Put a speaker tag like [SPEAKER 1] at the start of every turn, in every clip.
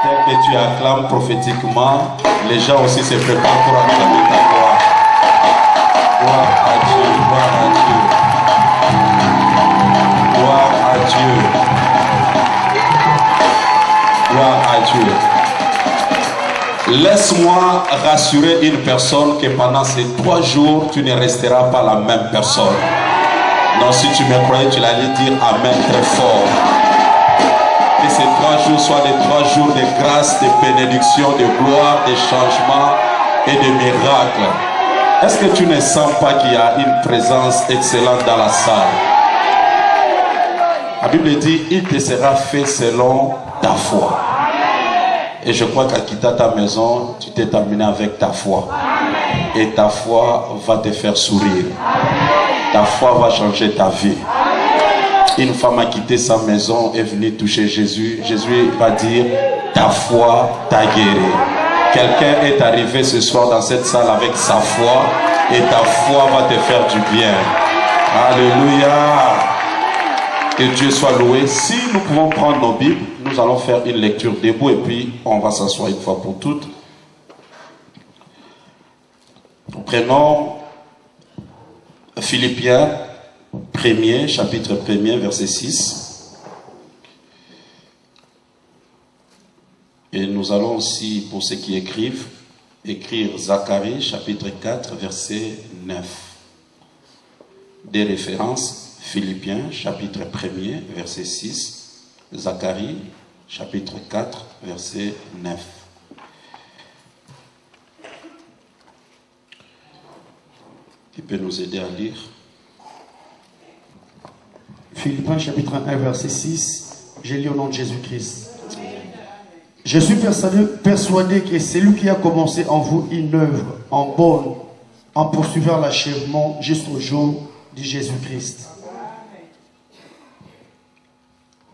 [SPEAKER 1] Tel que tu acclames prophétiquement, les gens aussi se préparent pour acclamer ta gloire. Gloire à Dieu, gloire à Dieu. Gloire à Dieu. Gloire à Dieu. Laisse-moi rassurer une personne que pendant ces 3 jours, tu ne resteras pas la même personne. Non, si tu me croyais, tu allais dire Amen très fort. Que ces 3 jours soient les 3 jours de grâce, de bénédiction, de gloire, de changement et de miracles. Est-ce que tu ne sens pas qu'il y a une présence excellente dans la salle? La Bible dit, il te sera fait selon ta foi. Et je crois qu'à quitter ta maison, tu t'es terminé avec ta foi. Et ta foi va te faire sourire. Ta foi va changer ta vie. Une femme a quitté sa maison, est venue toucher Jésus. Jésus va dire, ta foi t'a guéri. Quelqu'un est arrivé ce soir dans cette salle avec sa foi et ta foi va te faire du bien. Alléluia. Que Dieu soit loué. Si nous pouvons prendre nos Bibles, nous allons faire une lecture debout et puis on va s'asseoir une fois pour toutes. Nous prenons Philippiens 1er, chapitre 1er, verset 6. Et nous allons aussi, pour ceux qui écrivent, écrire Zacharie, chapitre 4, verset 9. Des références, Philippiens, chapitre 1er, verset 6. Zacharie, chapitre 4, verset 9. Qui peut nous aider à lire?
[SPEAKER 2] Philippiens chapitre 1 verset 6, je lis au nom de Jésus-Christ. Je suis persuadé que celui qui a commencé en vous une œuvre en bonne, en poursuivant l'achèvement jusqu'au jour de Jésus-Christ.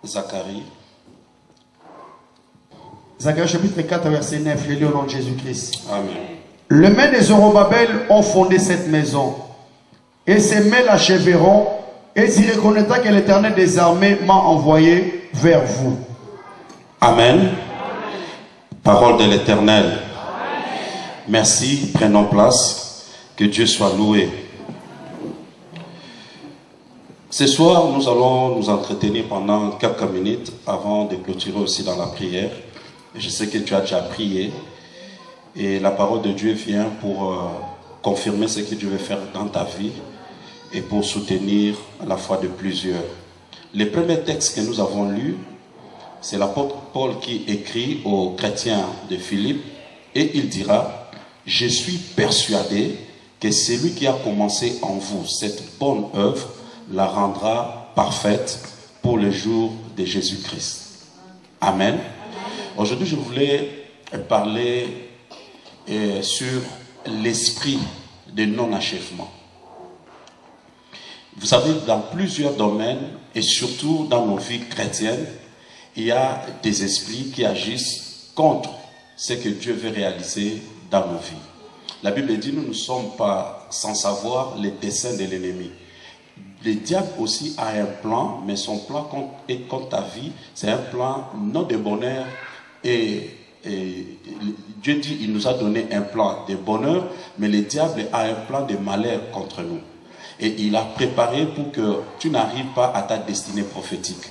[SPEAKER 1] Zacharie.
[SPEAKER 2] Zacharie chapitre 4 verset 9, je lis au nom de Jésus-Christ.
[SPEAKER 1] Amen.
[SPEAKER 2] Les mains des Zorobabel ont fondé cette maison, et ces mains l'achèveront, et il reconnaîtra que l'Éternel des armées m'a envoyé vers vous.
[SPEAKER 1] Amen. Parole de l'Éternel. Merci, prenons place. Que Dieu soit loué. Ce soir, nous allons nous entretenir pendant quelques minutes avant de clôturer aussi dans la prière. Je sais que tu as déjà prié et la parole de Dieu vient pour confirmer ce que Dieu veut faire dans ta vie et pour soutenir la foi de plusieurs. Le premier texte que nous avons lu, c'est l'apôtre Paul qui écrit aux chrétiens de Philippe et il dira, je suis persuadé que celui qui a commencé en vous cette bonne œuvre la rendra parfaite pour le jour de Jésus-Christ. Amen. Aujourd'hui, je voulais parler sur l'esprit de non-achèvement. Vous savez, dans plusieurs domaines et surtout dans nos vies chrétiennes, il y a des esprits qui agissent contre ce que Dieu veut réaliser dans nos vies. La Bible dit, nous ne sommes pas sans savoir les desseins de l'ennemi. Le diable aussi a un plan, mais son plan contre ta vie, c'est un plan non de bonheur. Et Dieu dit, il nous a donné un plan de bonheur, mais le diable a un plan de malheur contre nous. Et il a préparé pour que tu n'arrives pas à ta destinée prophétique.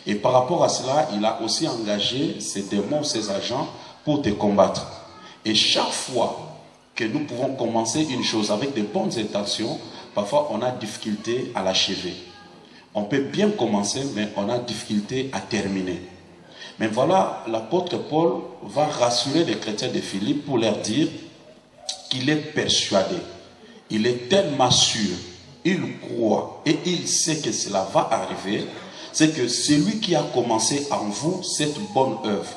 [SPEAKER 1] Et par rapport à cela, il a aussi engagé ses démons, ses agents pour te combattre. Et chaque fois que nous pouvons commencer une chose avec de bonnes intentions, parfois on a difficulté à l'achever. On peut bien commencer, mais on a difficulté à terminer. Mais voilà, l'apôtre Paul va rassurer les chrétiens de Philippe pour leur dire qu'il est persuadé. Il est tellement sûr, il croit et il sait que cela va arriver. C'est que celui qui a commencé en vous cette bonne œuvre.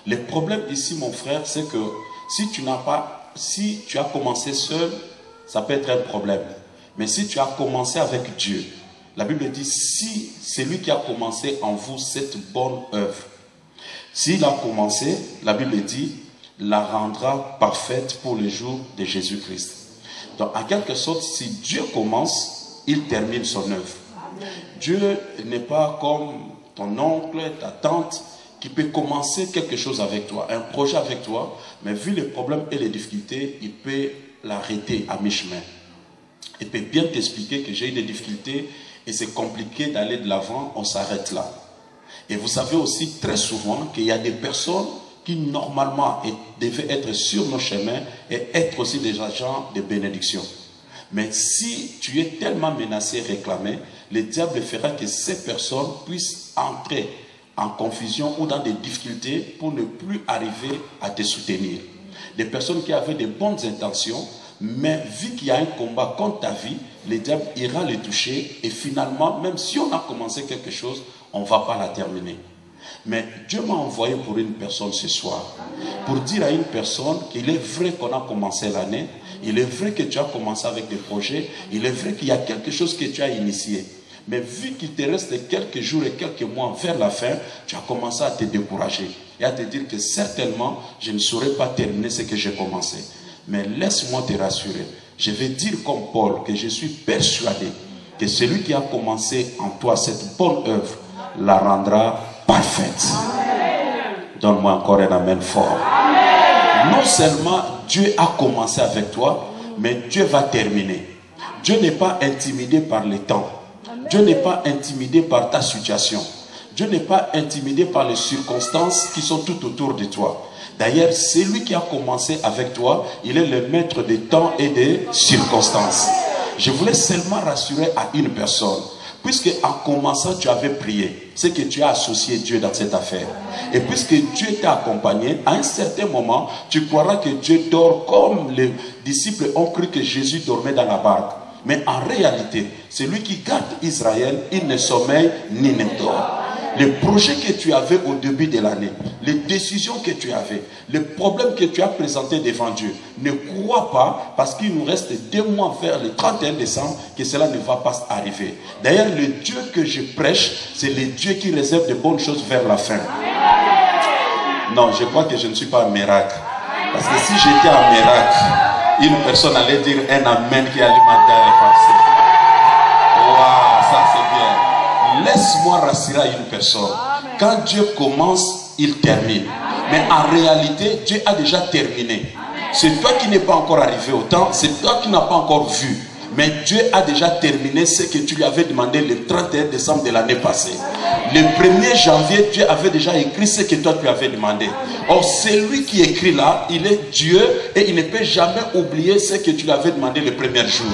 [SPEAKER 1] Le problème ici, mon frère, c'est que si tu as commencé seul, ça peut être un problème. Mais si tu as commencé avec Dieu, la Bible dit, si celui qui a commencé en vous cette bonne œuvre, s'il a commencé, la Bible dit, la rendra parfaite pour le jour de Jésus-Christ. Donc, en quelque sorte, si Dieu commence, il termine son œuvre. Dieu n'est pas comme ton oncle, ta tante, qui peut commencer quelque chose avec toi, un projet avec toi, mais vu les problèmes et les difficultés, il peut l'arrêter à mi-chemin. Il peut bien t'expliquer que j'ai eu des difficultés et c'est compliqué d'aller de l'avant, on s'arrête là. Et vous savez aussi très souvent qu'il y a des personnes qui normalement devaient être sur nos chemins et être aussi des agents de bénédiction. Mais si tu es tellement menacé, réclamé, le diable fera que ces personnes puissent entrer en confusion ou dans des difficultés pour ne plus arriver à te soutenir. Des personnes qui avaient de bonnes intentions, mais vu qu'il y a un combat contre ta vie, le diable ira les toucher et finalement, même si on a commencé quelque chose, on ne va pas la terminer. Mais Dieu m'a envoyé pour une personne ce soir, pour dire à une personne qu'il est vrai qu'on a commencé l'année, il est vrai que tu as commencé avec des projets, il est vrai qu'il y a quelque chose que tu as initié. Mais vu qu'il te reste quelques jours et quelques mois vers la fin, tu as commencé à te décourager et à te dire que certainement, je ne saurais pas terminer ce que j'ai commencé. Mais laisse-moi te rassurer. Je vais dire comme Paul que je suis persuadé que celui qui a commencé en toi cette bonne œuvre la rendra parfaite. Donne-moi encore un amen fort. Amen. Non seulement Dieu a commencé avec toi, mais Dieu va terminer. Dieu n'est pas intimidé par le temps. Dieu n'est pas intimidé par ta situation. Dieu n'est pas intimidé par les circonstances qui sont tout autour de toi. D'ailleurs, celui qui a commencé avec toi, il est le maître des temps et des circonstances. Je voulais seulement rassurer à une personne. Puisque en commençant, tu avais prié, c'est que tu as associé Dieu dans cette affaire. Et puisque Dieu t'a accompagné, à un certain moment, tu croiras que Dieu dort comme les disciples ont cru que Jésus dormait dans la barque. Mais en réalité, celui qui garde Israël, il ne sommeille ni ne dort. Les projets que tu avais au début de l'année, les décisions que tu avais, les problèmes que tu as présentés devant Dieu, ne crois pas, parce qu'il nous reste 2 mois vers le 31 décembre, que cela ne va pas arriver. D'ailleurs, le Dieu que je prêche, c'est le Dieu qui réserve de bonnes choses vers la fin. Non, je crois que je ne suis pas un miracle. Parce que si j'étais un miracle, une personne allait dire un amen qui allait m'intéresser. Waouh, ça c'est bien. Laisse-moi rassurer une personne. Quand Dieu commence, il termine. Mais en réalité, Dieu a déjà terminé. C'est toi qui n'es pas encore arrivé au temps. C'est toi qui n'as pas encore vu. Mais Dieu a déjà terminé ce que tu lui avais demandé le 31 décembre de l'année passée. Le 1er janvier, Dieu avait déjà écrit ce que toi tu avais demandé. Or, celui qui écrit là, il est Dieu et il ne peut jamais oublier ce que tu lui avais demandé le premier jour.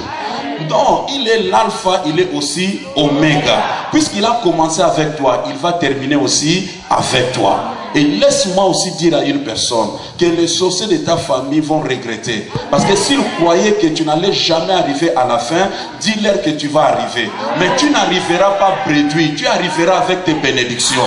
[SPEAKER 1] Donc, il est l'alpha, il est aussi oméga. Puisqu'il a commencé avec toi, il va terminer aussi avec toi. Et laisse-moi aussi dire à une personne que les sorciers de ta famille vont regretter. Parce que s'ils croyaient que tu n'allais jamais arriver à la fin, dis-leur que tu vas arriver. Mais tu n'arriveras pas réduit, tu arriveras avec tes bénédictions.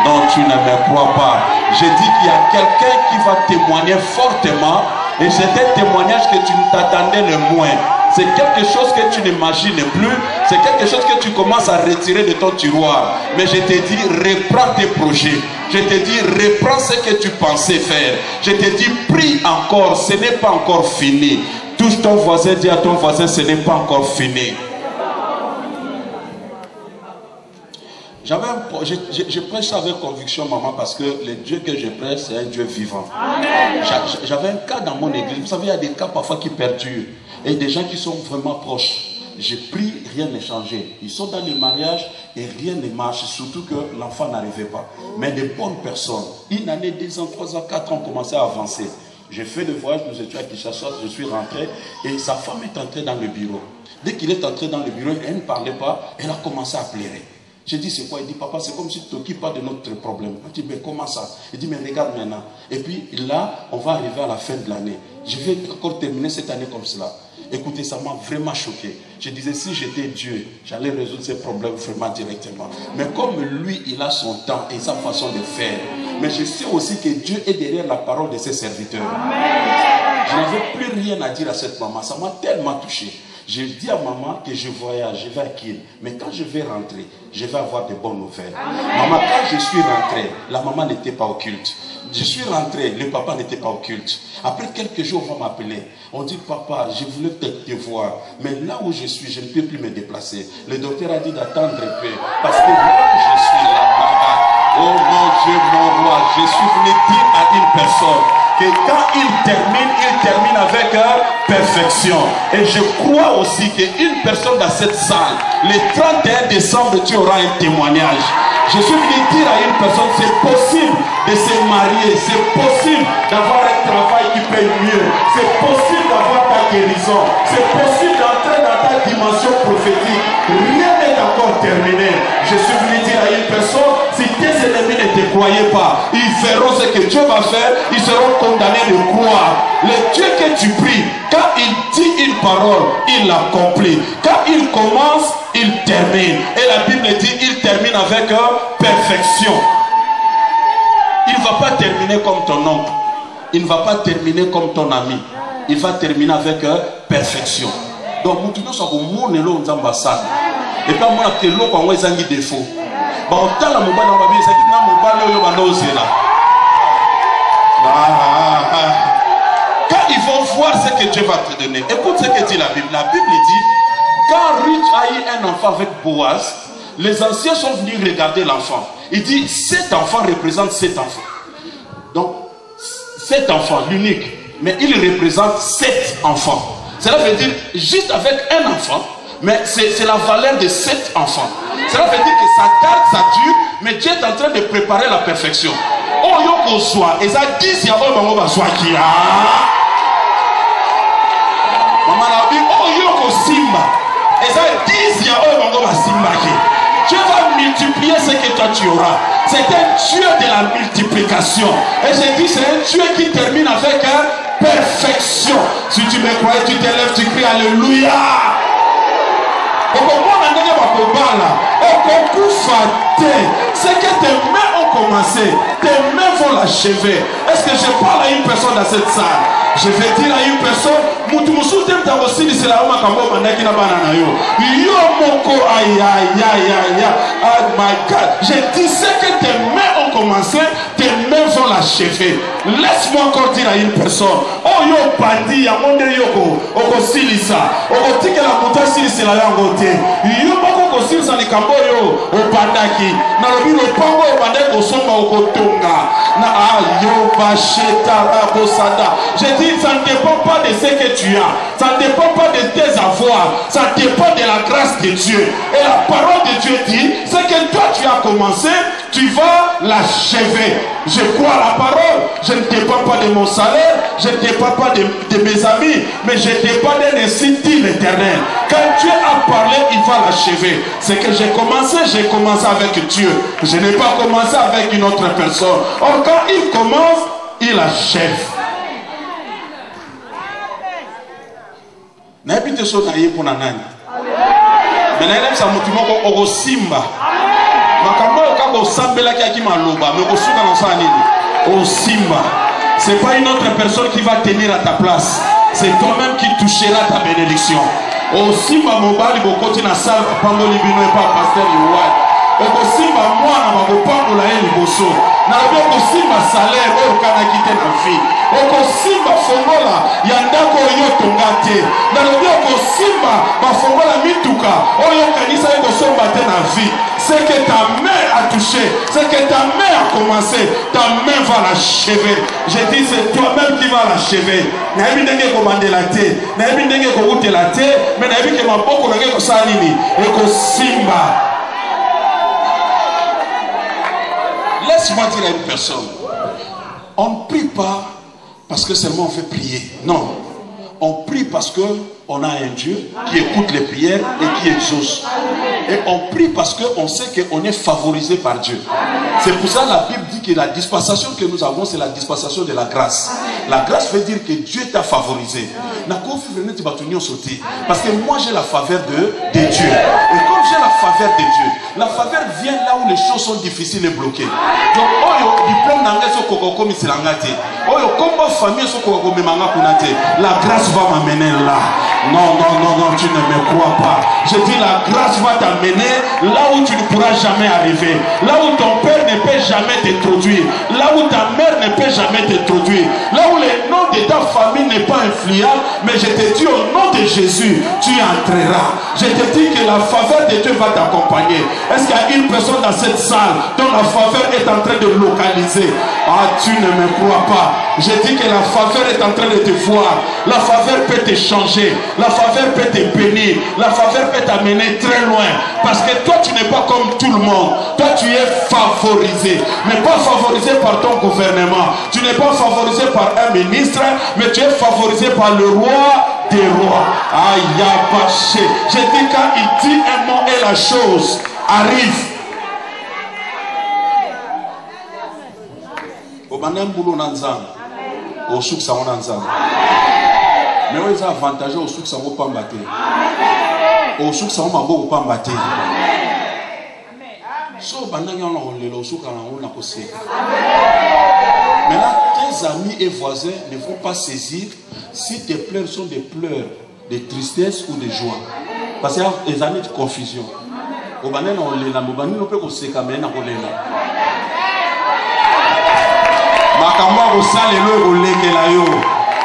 [SPEAKER 1] Donc tu ne me crois pas. Je dis qu'il y a quelqu'un qui va témoigner fortement. Et c'est un témoignage que tu ne t'attendais le moins. C'est quelque chose que tu n'imagines plus. C'est quelque chose que tu commences à retirer de ton tiroir. Mais je te dis, reprends tes projets. Je te dis, reprends ce que tu pensais faire. Je te dis, prie encore. Ce n'est pas encore fini. Touche ton voisin, dis à ton voisin, ce n'est pas encore fini. Je prêche avec conviction, maman, parce que le Dieu que je prêche, c'est un Dieu vivant. J'avais un cas dans mon église. Vous savez, il y a des cas parfois qui perdurent. Et des gens qui sont vraiment proches. J'ai pris, rien n'est changé. Ils sont dans le mariage et rien ne marche. Surtout que l'enfant n'arrivait pas. Mais des bonnes personnes, 1 année, 2 ans, 3 ans, 4 ans, commençaient à avancer. J'ai fait le voyage, nous étions à Kinshasa, je suis rentré. Et sa femme est entrée dans le bureau. Dès qu'il est entré dans le bureau, elle ne parlait pas. Elle a commencé à pleurer. J'ai dit, c'est quoi? Il dit, papa, c'est comme si tu t'occupes pas de notre problème. Je dis, mais comment ça? Il dit, mais regarde maintenant. Et puis là, on va arriver à la fin de l'année. Je vais encore terminer cette année comme cela. Écoutez, ça m'a vraiment choqué. Je disais, si j'étais Dieu, j'allais résoudre ces problèmes vraiment directement. Mais comme lui, il a son temps et sa façon de faire. Mais je sais aussi que Dieu est derrière la parole de ses serviteurs. Je n'avais plus rien à dire à cette maman. Ça m'a tellement touché. J'ai dit à maman que je voyage, je vais à Kiel. Mais quand je vais rentrer, je vais avoir de bonnes nouvelles. Maman, quand je suis rentré, la maman n'était pas au culte. Je suis rentré, le papa n'était pas au culte. Après quelques jours, on va m'appeler. On dit, papa, je voulais peut-être te voir. Mais là où je suis, je ne peux plus me déplacer. Le docteur a dit d'attendre un peu. Parce que moi, je suis là-bas. Oh mon Dieu, mon roi, je suis venu dire à une personne que quand il termine avec perfection. Et je crois aussi qu'une personne dans cette salle, le 31 décembre, tu auras un témoignage. Je suis venu dire à une personne, c'est possible de se marier, c'est possible d'avoir un travail qui paye mieux, c'est possible d'avoir ta guérison, c'est possible d'entrer dans ta dimension prophétique. Rien n'est encore terminé. Je suis venu dire à une personne, si tes ennemis ne te croyaient pas, ils verront ce que Dieu va faire, ils seront condamnés de croire. Le Dieu que tu pries, quand il dit une parole, il l'accomplit. Quand il commence, il termine. Et la Bible dit, il termine avec perfection. Il ne va pas terminer comme ton oncle. Il ne va pas terminer comme ton ami. Il va terminer avec perfection. Donc, nous tous sommes au monde et l'on s'ambassade. Et puis, on a que l'eau quand on a des défauts. Bah, on t'a la mobile dans la vie, c'est qu'il y a un mobile qui est là. Quand ils vont voir ce que Dieu va te donner, écoute ce que dit la Bible. La Bible dit, quand Ruth a eu un enfant avec Boaz, les anciens sont venus regarder l'enfant. Il dit, cet enfant représente cet enfant. Donc, cet enfant, l'unique, mais il représente 7 enfants. Cela veut dire, juste avec un enfant, mais c'est la valeur de 7 enfants. Cela veut dire que ça tarde, ça dure, mais Dieu est en train de préparer la perfection. Oh, yoko soit, et ça dit, si avant maman va soit qui a. Maman a dit, oh, yoko simba, et ça dit, si avant maman va simba qui. Dieu va multiplier ce que toi tu auras. C'est un Dieu de la multiplication. Et je dis, c'est un Dieu qui termine avec perfection. Si tu me crois, tu te lèves, tu cries Alléluia. C'est que tes mains ont commencé, tes mains vont l'achever. Est-ce que je parle à une personne dans cette salle? Je vais dire à une personne, oh my God, je dis que tes mains ont commencé, tes mains vont l'achever. Laisse-moi encore dire à une personne, oh yo bandi ya monde yoko oko silisa oko tikela muta silisa la yangote yo bako ko silisa ni kambo yo opandaki na lobi lo pango obande ko somba oko tonga na ayo bacheta abosada. Je dis, ça ne dépend pas de ce que tu as, ça ne dépend pas de tes avoirs, ça dépend de la grâce de Dieu. Et la parole de Dieu dit, c'est que toi tu as commencé, tu vas l'achever. Je crois à la parole, je ne dépends pas de mon salaire, je ne dépends pas de mes amis, mais je dépends d'un ainsi dit l'Éternel. Quand Dieu a parlé, il va l'achever. C'est que j'ai commencé avec Dieu. Je n'ai pas commencé avec une autre personne. Or quand il commence, il achève. N'habite so na ye pona nani. Mais n'aime ça motumo ko osimba. Makambo kako sambela ki maloba, mais osuka na sa nini. Osimba. C'est pas une autre personne qui va tenir à ta place. C'est toi-même qui touchera ta bénédiction. Osimba mobali bokoti na salle pando libino et pas pasteur Yohai. Okosimba mwana bakopambola ye liboso na lobi okosimba salaire oyo okanaki te na vie. Okosimba fongola ya ndako oyo tonga te na lobi okosimba bafongola mituka oyo okanisa ekosomba te na vie. C'est que ta main a touché, c'est que ta main a commencé, ta main va l'achever. Je dis, c'est toi-même qui va l'achever. Nayebi ndenge komandela te, nayebi ndenge koutela te, mais nayebi ke maboko nage kosala nini ekosimba. Laisse-moi dire à une personne, on ne prie pas parce que seulement on fait prier. Non, on prie parce qu'on a un Dieu qui écoute les prières et qui exauce. Et on prie parce qu'on sait qu'on est favorisé par Dieu. C'est pour ça que la Bible dit que la dispensation que nous avons, c'est la dispensation de la grâce. La grâce veut dire que Dieu t'a favorisé. Parce que moi j'ai la faveur de Dieu. Et comme j'ai la faveur de Dieu, la faveur vient là où les choses sont difficiles et bloquées. Donc, la grâce va m'amener là. Non, tu ne me crois pas. Je dis la grâce va t'amener là où tu ne pourras jamais arriver. Là où ton père ne peut jamais t'introduire. Là où ta mère ne peut jamais t'introduire. Là où les noms de ta famille ne n'es pas influable, mais je te dis au nom de Jésus, tu entreras. Je te dis que la faveur de Dieu va t'accompagner. Est-ce qu'il y a une personne dans cette salle dont la faveur est en train de localiser? Ah, tu ne me crois pas. Je dis que la faveur est en train de te voir. La faveur peut te changer. La faveur peut te bénir. La faveur peut t'amener très loin. Parce que toi, tu n'es pas comme tout le monde. Toi, tu es favorisé. Mais pas favorisé par ton gouvernement. Tu n'es pas favorisé par un ministre, mais tu es favorisé par le roi des rois. Aïe, yabaché. Je dis quand il dit un mot et la chose arrive. Obanem boulot nanzang. Au souk sa nanzang. Mais où est avantage au souk sa pas mbaté. Au souk sa mabo pas mbaté. So banang yon le au souk on a posé. Mais là, tes amis et voisins ne vont pas saisir si tes pleurs sont des pleurs de tristesse ou de joie. Parce qu'il y a des années de confusion. Au banang on le na mobani no pe ko se kamena ko le na.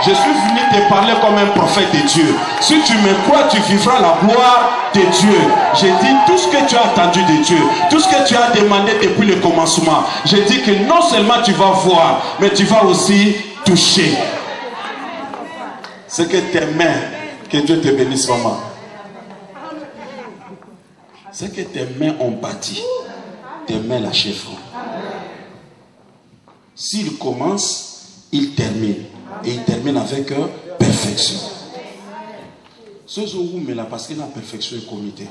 [SPEAKER 1] Je suis venu te parler comme un prophète de Dieu. Si tu me crois, tu vivras la gloire de Dieu. J'ai dit tout ce que tu as attendu de Dieu, tout ce que tu as demandé depuis le commencement. J'ai dit que non seulement tu vas voir, mais tu vas aussi toucher. C'est que tes mains, que Dieu te bénisse maman. C'est que tes mains ont bâti, tes mains l'achèveront. S'il commence, il termine. Et il termine avec perfection. Ce jour où mais là parce que la perfection est comité.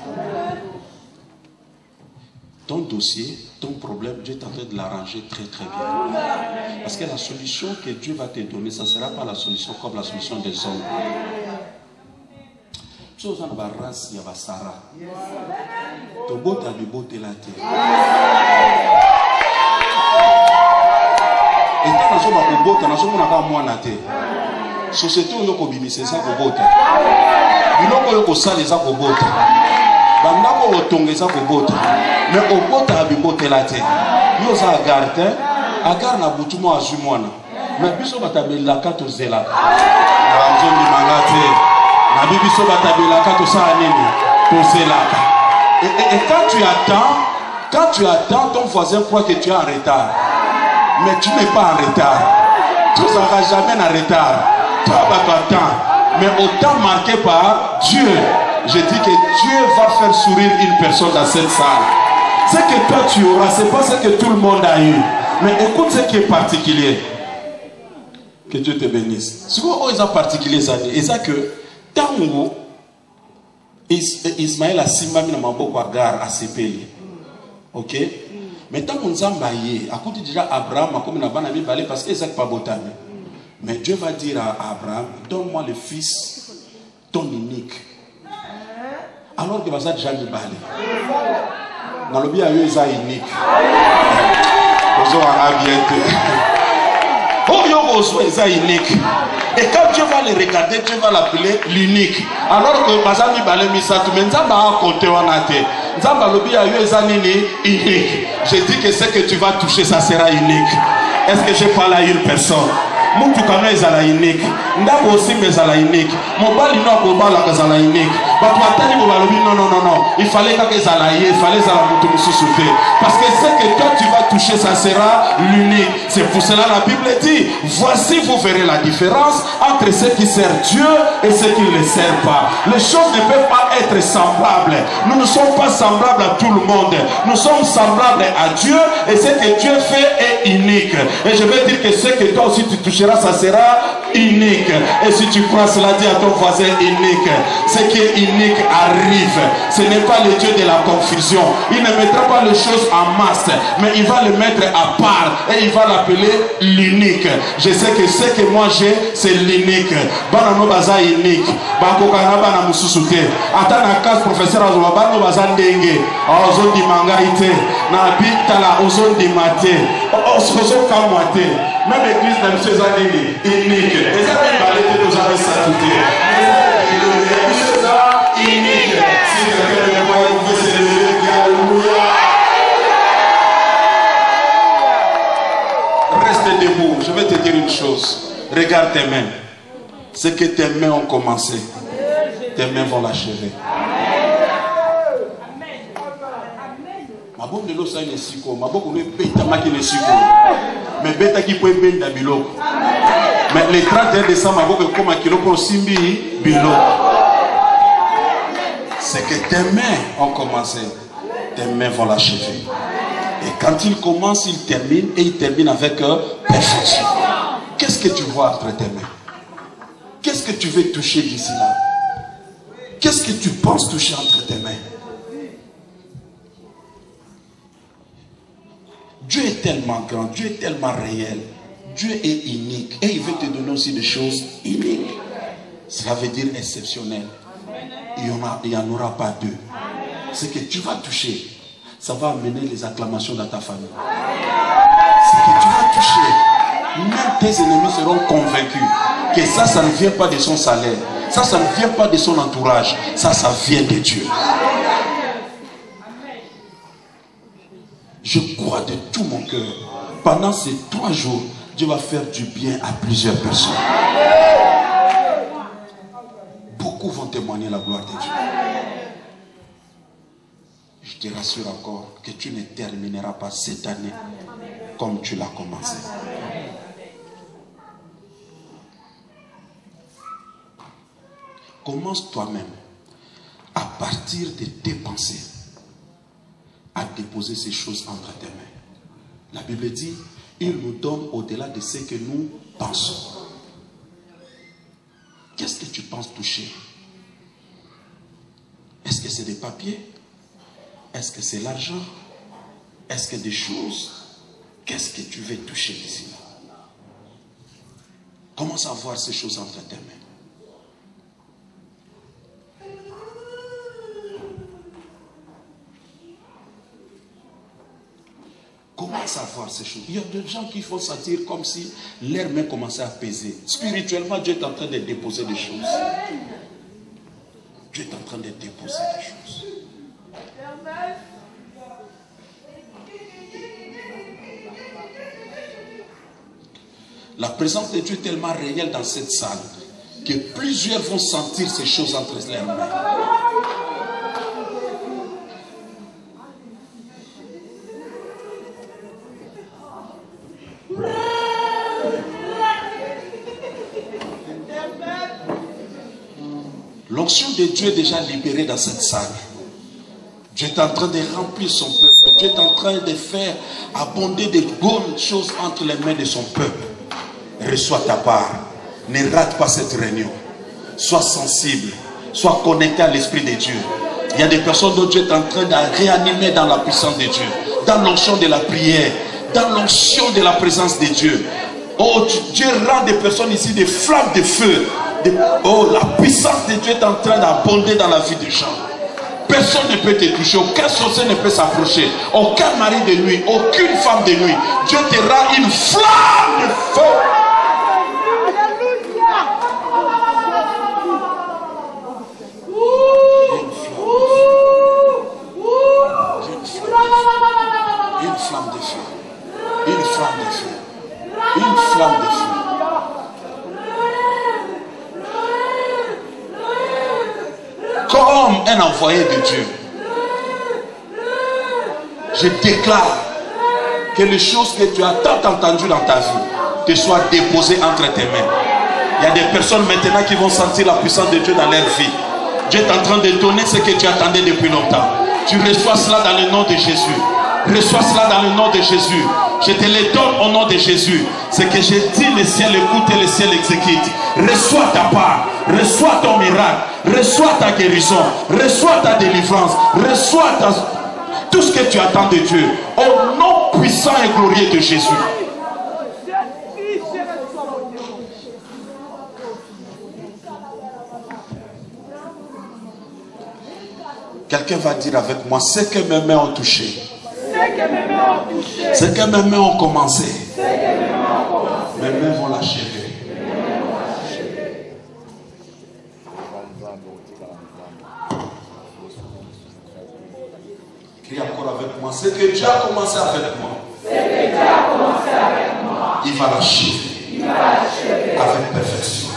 [SPEAKER 1] Ton dossier, ton problème, Dieu est en train de l'arranger très très bien. Parce que la solution que Dieu va te donner, ça ne sera pas la solution comme la solution des hommes. Chose en barras, il y a Sarah. Ton beau t'as du beau t'es la terre. Et quand on a un bota, on a un moine. Société où on a bimisé ça pour bota. Il y a ça les pour bota. Bandako otonge ça pour bota. Mais au bota a bimote la terre. Il y a un gardien, un gardien na butumo azumwana. Mais biso batabeli la kato zela. Ramzon di mangate. Na biso batabeli la kato sa anemi. To zela. Et quand tu attends, ton voisin croit que tu es en retard. Mais tu n'es pas en retard. Tu ne seras jamais en retard. Toi, tu attends. Mais au temps marqué par Dieu, je dis que Dieu va faire sourire une personne dans cette salle. Ce que toi tu auras, ce n'est pas ce que tout le monde a eu. Mais écoute ce qui est particulier. Que Dieu te bénisse. Ce qui est particulier, c'est que Tango, Ismaël a Simba Minamabo Agar a Sepeli. Ok? Mais tant qu'on s'embaille, à côté déjà Abraham, comme on a banami balé parce que c'est pas botami. Mais Dieu va dire à Abraham, donne-moi le fils, ton unique. Alors que va ça déjà me balé. Dans le bien, il y a unique. Oh, il y a unique. Et quand Dieu va le regarder, Dieu va l'appeler l'unique. Alors que Bazami balé misa, tu me dis pas compter en athée. Je dis que ce que tu vas toucher, ça sera unique. Est-ce que je parle à une personne? Mon tukano est à la unique. Ndako aussi mais à la unique. Mon bal il n'a pas la la unique. Non. Il fallait que ça aille, il fallait que ça la. Parce que ce que toi tu vas toucher, ça sera l'unique. C'est pour cela la Bible dit, voici vous verrez la différence entre ceux qui servent Dieu et ceux qui ne le servent pas. Les choses ne peuvent pas être semblables. Nous ne sommes pas semblables à tout le monde. Nous sommes semblables à Dieu et ce que Dieu fait est unique. Et je veux dire que ce que toi aussi tu toucheras, ça sera unique. Et si tu crois cela, dis à ton voisin unique. Ce qui est unique arrive. Ce n'est pas le Dieu de la confusion. Il ne mettra pas les choses en masse, mais il va le mettre à part et il va l'appeler l'unique. Je sais que ce que moi j'ai, c'est l'unique. Banano baza unique. Bakokana bana mususute. Atana kas professeur azoba bano baza ndenge. Ozo di mangaite. Na bitala ozo di mate. Ozo kamwate. Même l'église de M. Zanini, unique. Et ça fait parler que nous avons statué. Unique. Si quelqu'un ne voit, vous pouvez se lever. Alléluia. Reste debout. Je vais te dire une chose. Regarde tes mains. Ce que tes mains ont commencé, tes mains vont l'achever. Mais les 31 décembre, c'est que tes mains ont commencé, tes mains vont l'achever. Et quand il commence, il termine, et il termine avec perfection. Qu'est-ce que tu vois entre tes mains? Qu'est-ce que tu veux toucher d'ici là? Qu'est-ce que tu penses toucher entre tes mains? Dieu est tellement grand, Dieu est tellement réel, Dieu est unique, et il veut te donner aussi des choses uniques. Cela veut dire exceptionnel. Il n'y en aura pas deux. Ce que tu vas toucher, ça va amener les acclamations dans ta famille. Ce que tu vas toucher, même tes ennemis seront convaincus que ça ne vient pas de son salaire, ça ne vient pas de son entourage, ça vient de Dieu. Je crois de tout mon cœur, pendant ces 3 jours, Dieu va faire du bien à plusieurs personnes. Beaucoup vont témoigner la gloire de Dieu. Je te rassure encore que tu ne termineras pas cette année comme tu l'as commencé. Commence toi-même à partir de tes pensées à déposer ces choses entre tes mains. La Bible dit, il nous donne au-delà de ce que nous pensons. Qu'est-ce que tu penses toucher? Est-ce que c'est des papiers? Est-ce que c'est l'argent? Est-ce que des choses? Qu'est-ce que tu veux toucher d'ici là? Commence à voir ces choses entre tes mains. Commence à voir ces choses. Il y a des gens qui font sentir comme si leurs mains commençaient à peser. Spirituellement, Dieu est en train de déposer des choses. Dieu est en train de déposer des choses. La présence de Dieu est tellement réelle dans cette salle que plusieurs vont sentir ces choses entre leurs mains. L'onction de Dieu est déjà libérée dans cette salle. Dieu est en train de remplir son peuple. Dieu est en train de faire abonder de bonnes choses entre les mains de son peuple. Reçois ta part. Ne rate pas cette réunion. Sois sensible. Sois connecté à l'Esprit de Dieu. Il y a des personnes dont Dieu est en train de réanimer dans la puissance de Dieu. Dans l'onction de la prière. Dans l'onction de la présence de Dieu. Oh, Dieu rend des personnes ici des flammes de feu. Oh, la puissance de Dieu est en train d'abonder dans la vie des gens. Personne ne peut te toucher, aucun sorcier ne peut s'approcher, aucun mari de nuit, aucune femme de nuit. Dieu te rend une flamme de feu. Une flamme de feu. Une flamme de feu. Une flamme de feu. Comme un envoyé de Dieu, je déclare que les choses que tu as tant entendues dans ta vie te soient déposées entre tes mains. Il y a des personnes maintenant qui vont sentir la puissance de Dieu dans leur vie. Dieu est en train de donner ce que tu attendais depuis longtemps. Tu reçois cela dans le nom de Jésus. Reçois cela dans le nom de Jésus. Je te le donne au nom de Jésus. Ce que j'ai dit, le ciel écoute et le ciel exécute. Reçois ta part. Reçois ton miracle. Reçois ta guérison. Reçois ta délivrance. Reçois tout ce que tu attends de Dieu. Au nom puissant et glorieux de Jésus. Quelqu'un va dire avec moi, ce que mes mains ont touché. Ce que mes mains ont commencé. Mes mains vont l'achever. Crie encore avec moi. Ce que Dieu a commencé avec moi. Il va l'achever. Avec perfection.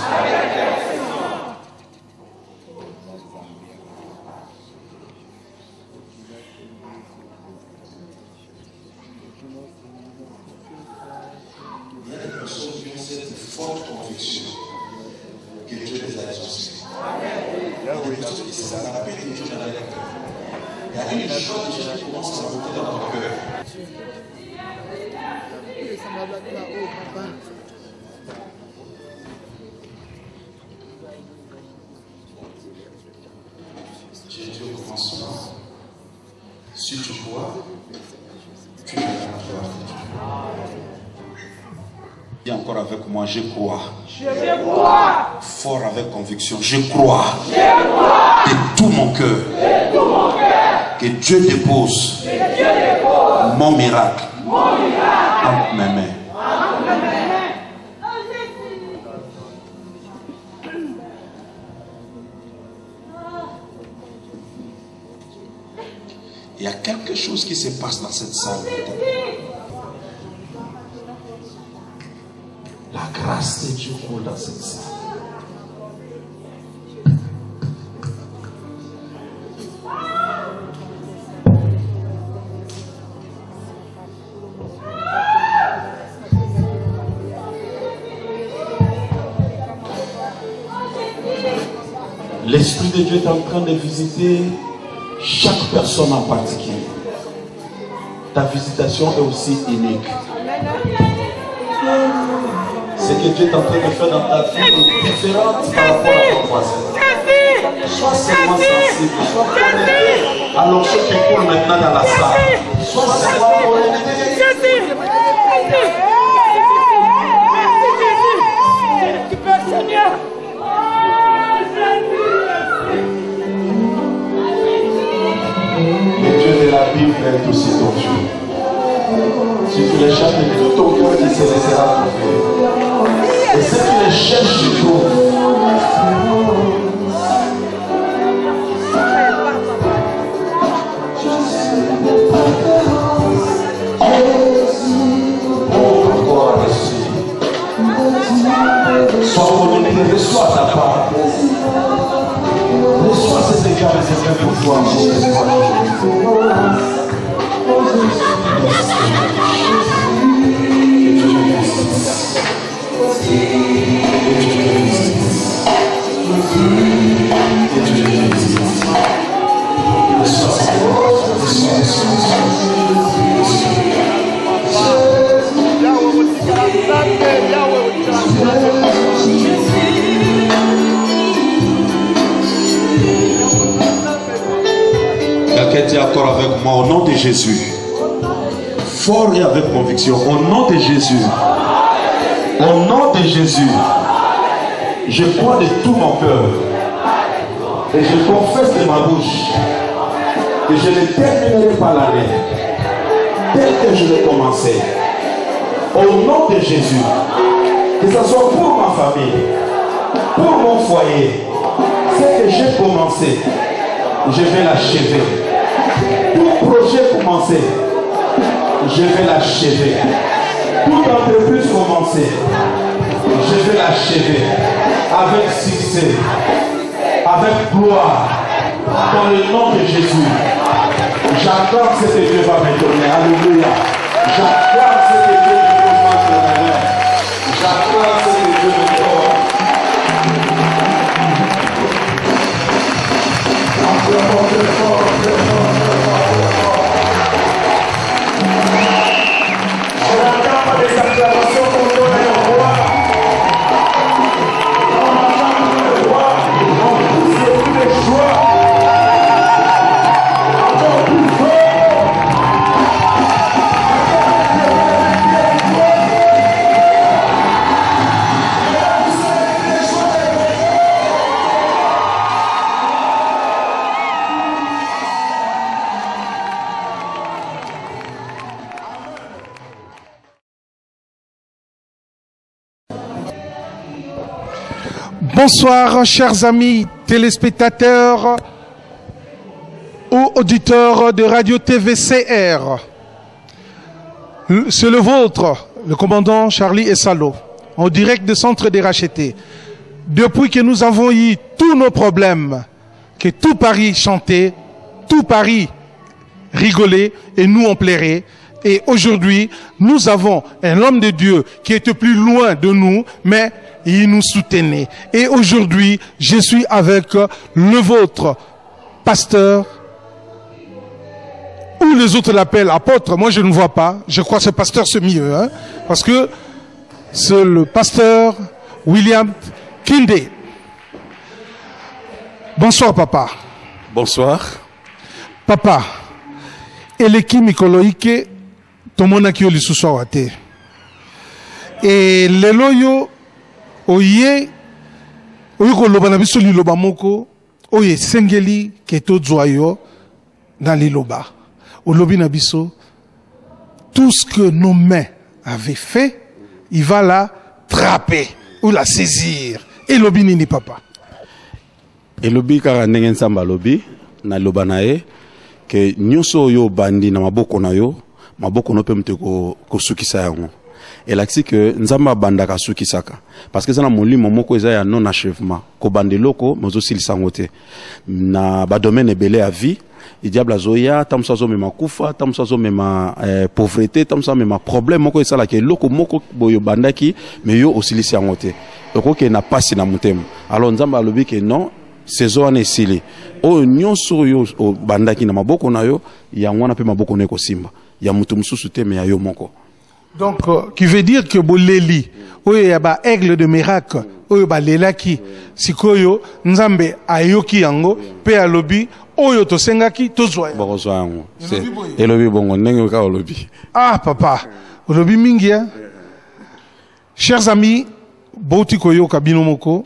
[SPEAKER 1] forte conviction que Dieu les a exaucés. Ça rappelle une chose dans la lecture. Il y a une chose qui commence à monter dans ton cœur. J'ai dit au commencement, si tu crois, tu verras la gloire de Dieu. Dis encore avec moi, je crois. Je crois. Fort avec conviction, je crois. Je crois. De tout mon cœur. Que Dieu dépose, mon miracle entre mes mains. Il y a quelque chose qui se passe dans cette salle. La grâce de Dieu coule dans cette salle. L'Esprit de Dieu est en train de visiter chaque personne en particulier. Ta visitation est aussi unique. Ce que Dieu est en train de faire dans ta vie est différent par rapport à ton voisin. Sois seulement sensible, sois connecté à l'onction qui coule maintenant dans la salle. Sois seulement connecté. Le Dieu de la Bible est aussi ton Dieu. Si tu les cherches de tout ton cœur, il se laissera trouver. Et si tu les cherches, tu trouves. Encore reçu. Sois connecté, reçois ta part. Reçois cet égard et cet égard pour toi. Quelqu'un dit encore avec moi, au nom de Jésus, fort et avec conviction, au nom de Jésus, au nom de Jésus, je crois de tout mon cœur et je confesse de ma bouche que je ne terminerai pas l'année tel que je l'ai commencé. Au nom de Jésus, que ce soit pour ma famille, pour mon foyer, ce que j'ai commencé, je vais l'achever. Tout projet commencé, je vais l'achever. Toute entreprise commencée, je vais l'achever avec succès, avec gloire, dans le nom de Jésus. J'acclame ce que Dieu va me donner. Alléluia. J'acclame ce que Dieu me donne entre mes mains. J'acclame ce que Dieu me donne. Acclamons très fort, très fort, très fort, très fort. Je n'attends pas des acclamations pour donner le roi. On attend le roi. On pousse tous les choix. Encore plus fort.
[SPEAKER 3] Bonsoir, chers amis téléspectateurs ou auditeurs de Radio TVCR. C'est le vôtre, le commandant Charlie Essalo, en direct du centre des rachetés. Depuis que nous avons eu tous nos problèmes, que tout Paris chantait, tout Paris rigolait et nous on plairait. Et aujourd'hui, nous avons un homme de Dieu qui était plus loin de nous, mais il nous soutenait. Et aujourd'hui, je suis avec le vôtre, pasteur, ou les autres l'appellent apôtre. Moi, je ne vois pas. Je crois que ce pasteur, c'est mieux, hein, parce que c'est le pasteur William Kinde. Bonsoir, papa.
[SPEAKER 1] Bonsoir.
[SPEAKER 3] Papa, eleki mikoloike tomonaki yo lisusu awa te. Et lelo yo oye koloba na biso liloba moko oye sengeli ke tozwa yo na liloba. Olobi na biso, tout ce que nos mains avaient fait, il va la trapper ou la saisir. Et lobi nini, papa?
[SPEAKER 1] Et lobi kaka ndenge nsamba lobi na loba na ye ke nyonso yo bandi na maboko na yo pe mte ko sukisa yango. Elakisi ke nzamba bandaka sukisaka parce que ça na molimo moko eza ya non achèvement ko bandeloko mozo silisango te na ba domaine ebele ya vie. Le diable a zoya, tam sa zo mema kufa, tam sa zo mema pauvreté, tam sa mema problème moko esala ke loko moko boyo bandaki mais yo osilisi yango te. Oko ke na pasi na mutema. Alors nzamba alobi ke non, saison ane sili. O nyonso yo bandaki na maboko na yo, yango na pe maboko ne ko simba. Ya mutu mususu te me ya yo moko.
[SPEAKER 3] Donc, qui veut dire que boleli, oyo ya ba aigle de miracle, oyo ba lelaki, sikoyo nzambe ayoki yango pe alobi oyo to sengaki to zwa.
[SPEAKER 1] Boko zwa yango. Elobi bongo ndenge ka olobi.
[SPEAKER 3] Ah papa, olobi mingi ya. Chers amis, bouti koyo kabino moko,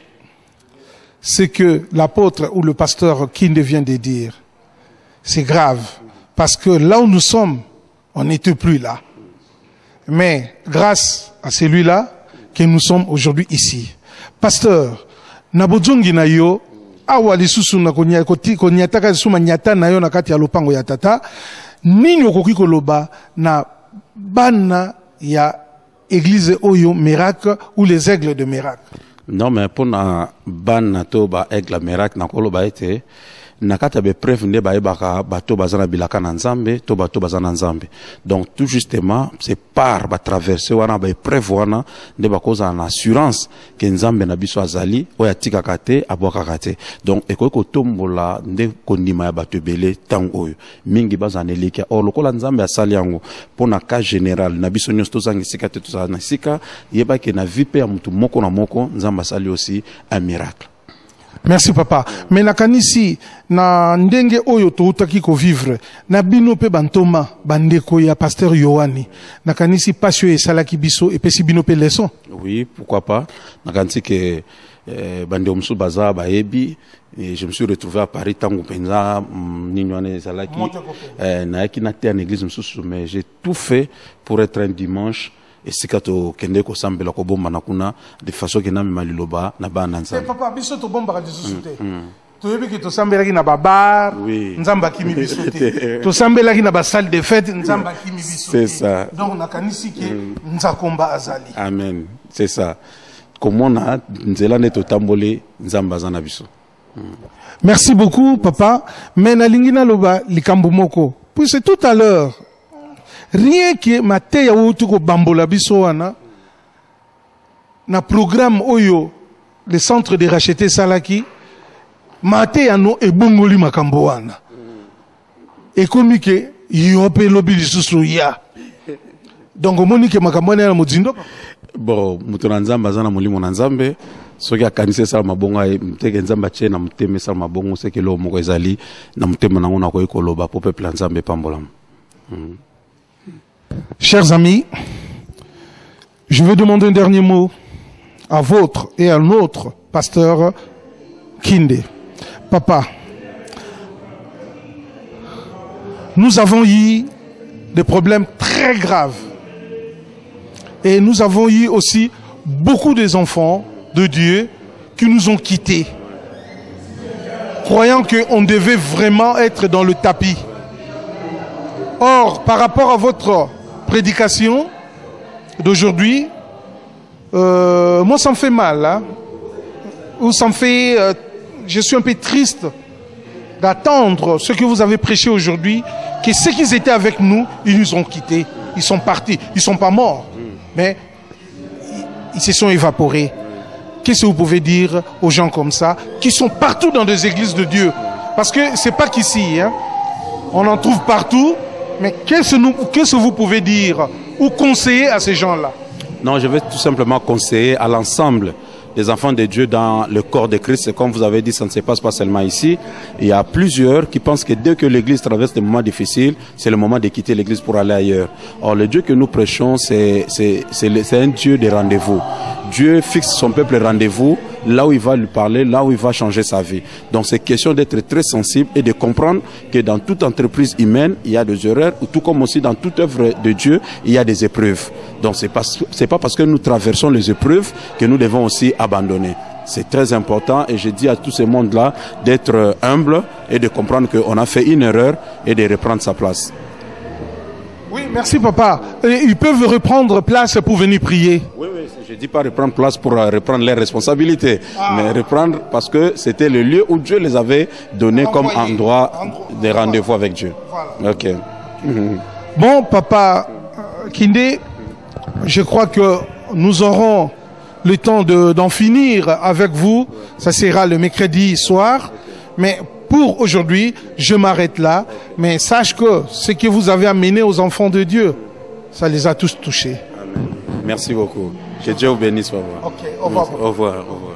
[SPEAKER 3] c'est que l'apôtre ou le pasteur Kinde vient de dire, c'est grave parce que là où nous sommes, on n'était plus là. Mais grâce à celui-là que nous sommes aujourd'hui ici. Pasteur, nabodjongi na yo awa lisusu na konyataka suma nyata na yo na kati ya lopango ya tata nini okoki koloba na bana ya église oyo miracle ou les aigles de miracle?
[SPEAKER 1] Non mais pour na bana to ba aigle miracle na koloba ete nakata be preuve nde ba ebaka bato bazana bilaka na nzambe to bato bazana nzambe. Donc tout justement c'est par ba traverser wana ba preuve wana nde ba koza na assurance ke nzambe na biso azali oya tika kate aboka kate. Donc eko ko tombola nde kondima ya bato belé tang oyo mingi bazana eleki or lokola nzambe asali yango pona cas général na biso nyonso tozangi sika te tozana sika yeba ke na vie pe ya mutu moko na moko nzambe asali aussi un miracle.
[SPEAKER 3] Merci papa. Mais nakanisi na ndenge oyo toutaki ko vivre na bino pe bantoma bandeko ya pasteur Yohani nakanisi pasio e salaki biso et pesi bino pe leçon.
[SPEAKER 1] Oui, pourquoi pas. Nakanisi que bande omsu baza ba ebi et je me suis retrouvé à Paris tango penza ninyone salaki na yaki na terre en église msusu mais j'ai tout fait pour être un dimanche et si kato kende ko sambela ko bomba na kuna de façon que na me maliloba na ba nanza.
[SPEAKER 3] Papa biso to bomba ka Jésus te. To yebi ke to sambela ki na babar, nzamba ki mi biso te. To sambela ki na ba salle de fête, nzamba ki mi biso te.
[SPEAKER 1] C'est ça.
[SPEAKER 3] Donc na kanisi ke nzakomba azali.
[SPEAKER 1] Amen. C'est ça. Comment na nzela ne to tambole nzamba zana biso.
[SPEAKER 3] Merci beaucoup papa, mais na lingina loba likambo moko. Puis c'est tout à l'heure. Rien que mate ya wutuko bambola biso wana na programme oyo le centre de racheter salaki mate ya no ebongoli makambo wana ekomi ke yope lobi lisusu ya donc monique makambo na mozindo
[SPEAKER 1] bon mutuna nzamba zana mulimo na nzambe soki akanise sala mabongo mteke nzamba che na muteme sala mabongo seke lo moko ezali na mutema nango na ko ekoloba po peuple nzambe pambolam.
[SPEAKER 3] Chers amis, je vais demander un dernier mot à votre et à notre pasteur Kinde. Papa, nous avons eu des problèmes très graves et nous avons eu aussi beaucoup des enfants de Dieu qui nous ont quittés, croyant qu'on devait vraiment être dans le tapis. Or, par rapport à votre prédication d'aujourd'hui, moi ça me fait mal, hein? Ou ça me fait, je suis un peu triste d'attendre ce que vous avez prêché aujourd'hui, que ceux qui étaient avec nous, ils nous ont quittés. ils sont partis. Ils ne sont pas morts, mais ils se sont évaporés. Qu'est-ce que vous pouvez dire aux gens comme ça, qui sont partout dans des églises de Dieu? Parce que c'est pas qu'ici, hein. On en trouve partout, mais qu'est-ce que vous pouvez dire ou conseiller à ces gens-là?
[SPEAKER 1] Non, je vais tout simplement conseiller à l'ensemble des enfants de Dieu dans le corps de Christ. Et comme vous avez dit, ça ne se passe pas seulement ici. Il y a plusieurs qui pensent que dès que l'Église traverse des moments difficiles, c'est le moment de quitter l'Église pour aller ailleurs. Or, le Dieu que nous prêchons, c'est un Dieu de rendez-vous. Dieu fixe son peuple rendez-vous là où il va lui parler, là où il va changer sa vie. Donc c'est question d'être très sensible et de comprendre que dans toute entreprise humaine, il y a des erreurs, tout comme aussi dans toute œuvre de Dieu, il y a des épreuves. Donc c'est pas parce que nous traversons les épreuves que nous devons aussi abandonner. C'est très important et je dis à tout ce monde-là d'être humble et de comprendre qu'on a fait une erreur et de reprendre sa place.
[SPEAKER 3] Oui, merci papa. Et ils peuvent reprendre place pour venir prier.
[SPEAKER 1] Oui, je ne dis pas reprendre place pour reprendre leurs responsabilités, mais reprendre parce que c'était le lieu où Dieu les avait donné comme endroit de rendez-vous avec Dieu. Voilà. Ok.
[SPEAKER 3] Bon, papa Kinde, je crois que nous aurons le temps d'en finir avec vous. Ça sera le mercredi soir. Mais pour aujourd'hui, je m'arrête là. Mais sache que ce que vous avez amené aux enfants de Dieu, ça les a tous touchés.
[SPEAKER 1] Amen. Merci beaucoup. Que Dieu vous bénisse, papa.
[SPEAKER 3] Ok, au revoir.
[SPEAKER 1] Au revoir. Au revoir.